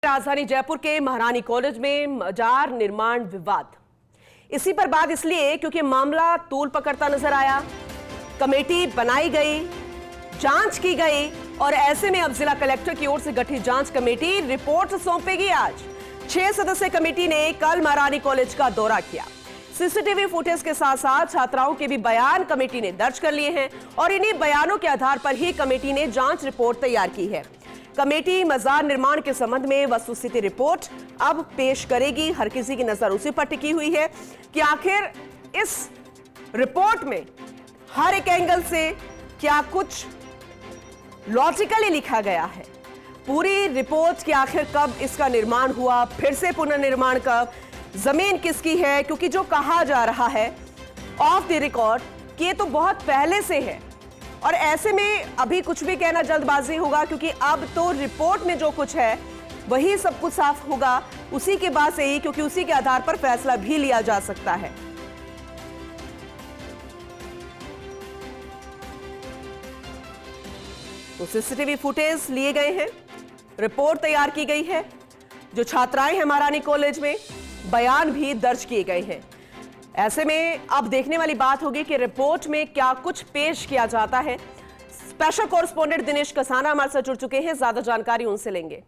राजधानी जयपुर के महारानी कॉलेज में मजार निर्माण विवाद। इसी पर बात इसलिए क्योंकि मामला तूल पकड़ता नजर आया। कमेटी बनाई गई, जांच की गई और ऐसे में अब जिला कलेक्टर की ओर से गठित जांच कमेटी रिपोर्ट सौंपेगी। आज 6 सदस्यीय कमेटी ने कल महारानी कॉलेज का दौरा किया। सीसीटीवी फुटेज के साथ साथ छात्राओं के भी बयान कमेटी ने दर्ज कर लिए हैं और इन्हीं बयानों के आधार पर ही कमेटी ने जांच रिपोर्ट तैयार की है। कमेटी मजार निर्माण के संबंध में वस्तुस्थिति रिपोर्ट अब पेश करेगी। हर किसी की नजर उसी पर टिकी हुई है कि आखिर इस रिपोर्ट में हर एक एंगल से क्या कुछ लॉजिकली लिखा गया है। पूरी रिपोर्ट कि आखिर कब इसका निर्माण हुआ, फिर से पुनर्निर्माण कब, जमीन किसकी है, क्योंकि जो कहा जा रहा है ऑफ द रिकॉर्ड कि ये तो बहुत पहले से है और ऐसे में अभी कुछ भी कहना जल्दबाजी होगा, क्योंकि अब तो रिपोर्ट में जो कुछ है वही सब कुछ साफ होगा उसी के बाद से ही, क्योंकि उसी के आधार पर फैसला भी लिया जा सकता है। तो सीसीटीवी फुटेज लिए गए हैं, रिपोर्ट तैयार की गई है, जो छात्राएं हैं महारानी कॉलेज में बयान भी दर्ज किए गए हैं। ऐसे में अब देखने वाली बात होगी कि रिपोर्ट में क्या कुछ पेश किया जाता है। स्पेशल कॉरेस्पॉन्डेंट दिनेश कसाना हमारे साथ जुड़ चुके हैं, ज्यादा जानकारी उनसे लेंगे।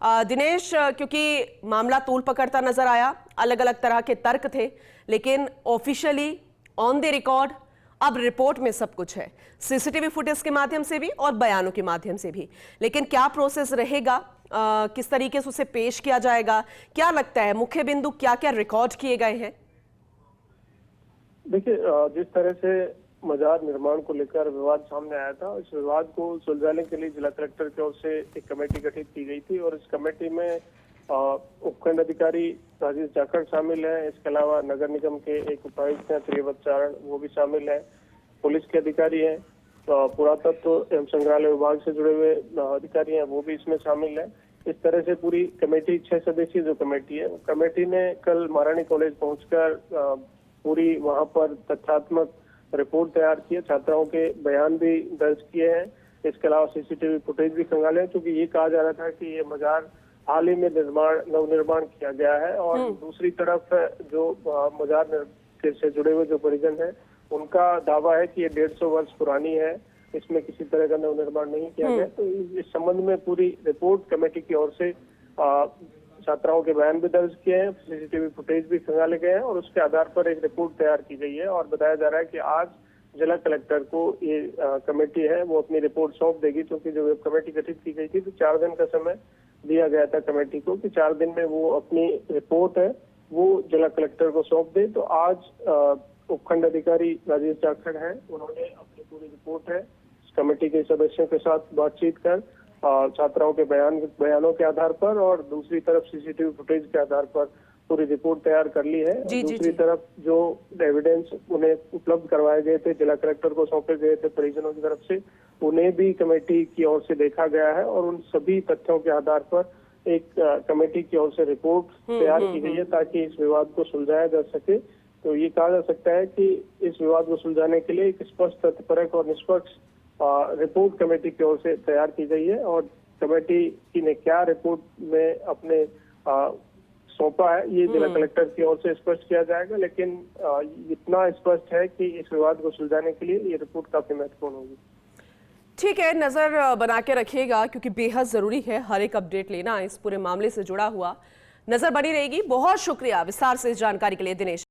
दिनेश, क्योंकि मामला तूल पकड़ता नजर आया, अलग अलग तरह के तर्क थे, लेकिन ऑफिशियली ऑन द रिकॉर्ड अब रिपोर्ट में सब कुछ है, सीसीटीवी फुटेज के माध्यम से भी और बयानों के माध्यम से भी। लेकिन क्या प्रोसेस रहेगा, किस तरीके से उसे पेश किया जाएगा, क्या लगता है मुख्य बिंदु क्या क्या रिकॉर्ड किए गए हैं? देखिए, जिस तरह से मजार निर्माण को लेकर विवाद सामने आया था, इस विवाद को सुलझाने के लिए जिला कलेक्टर की ओर से एक कमेटी गठित की गई थी और इस कमेटी में उपखंड अधिकारी राजेश जाखड़ शामिल है। इसके अलावा नगर निगम के एक उपायुक्त हैं त्रिवत चारण, वो भी शामिल है। पुलिस के अधिकारी हैं, पुरातत्व एवं संग्रहालय विभाग से जुड़े हुए अधिकारी हैं, वो भी इसमें शामिल है। इस तरह से पूरी कमेटी 6 सदस्यीय जो कमेटी है, कमेटी ने कल महारानी कॉलेज पहुंचकर पूरी वहां पर तथ्यात्मक रिपोर्ट तैयार की है, छात्राओं के बयान भी दर्ज किए हैं। इसके अलावा सीसीटीवी फुटेज भी खंगाले हैं, क्योंकि ये कहा जा रहा था कि ये मजार हाल ही में नवनिर्माण किया गया है और दूसरी तरफ जो मजार से जुड़े हुए जो परिजन हैं, उनका दावा है कि ये 150 वर्ष पुरानी है, इसमें किसी तरह का नवनिर्माण नहीं किया गया। तो इस संबंध में पूरी रिपोर्ट कमेटी की ओर से छात्राओं के बयान भी दर्ज किए हैं, सीसीटीवी फुटेज भी खंगाले गए हैं और उसके आधार पर एक रिपोर्ट तैयार की गई है। और बताया जा रहा है कि आज जिला कलेक्टर को ये कमेटी है वो अपनी रिपोर्ट सौंप देगी, क्योंकि जो कमेटी गठित की गई थी तो 4 दिन का समय दिया गया था कमेटी को कि 4 दिन में वो अपनी रिपोर्ट है वो जिला कलेक्टर को सौंप दे। तो आज उपखंड अधिकारी राजेश जाखड़ हैं, उन्होंने अपनी पूरी रिपोर्ट है कमेटी के सदस्यों के साथ बातचीत कर छात्राओं के बयानों के आधार पर और दूसरी तरफ सीसीटीवी फुटेज के आधार पर पूरी रिपोर्ट तैयार कर ली है। दूसरी तरफ जो एविडेंस उन्हें उपलब्ध करवाए गए थे, जिला कलेक्टर को सौंपे गए थे परिजनों की तरफ से, उन्हें भी कमेटी की ओर से देखा गया है और उन सभी तथ्यों के आधार पर एक कमेटी की ओर से रिपोर्ट तैयार की गई है ताकि इस विवाद को सुलझाया जा सके। तो ये कहा जा सकता है कि इस विवाद को सुलझाने के लिए एक स्पष्ट, तथ्यपरक और निष्पक्ष रिपोर्ट कमेटी की ओर से तैयार की गई है। और कमेटी ने क्या रिपोर्ट में अपने सौंपा है ये जिला कलेक्टर की ओर से स्पष्ट किया जाएगा, लेकिन इतना स्पष्ट है कि इस विवाद को सुलझाने के लिए ये रिपोर्ट काफी महत्वपूर्ण होगी। ठीक है, नजर बना के रखिएगा, क्योंकि बेहद जरूरी है हर एक अपडेट लेना इस पूरे मामले से जुड़ा हुआ। नजर बनी रहेगी। बहुत शुक्रिया विस्तार से इस जानकारी के लिए दिनेश।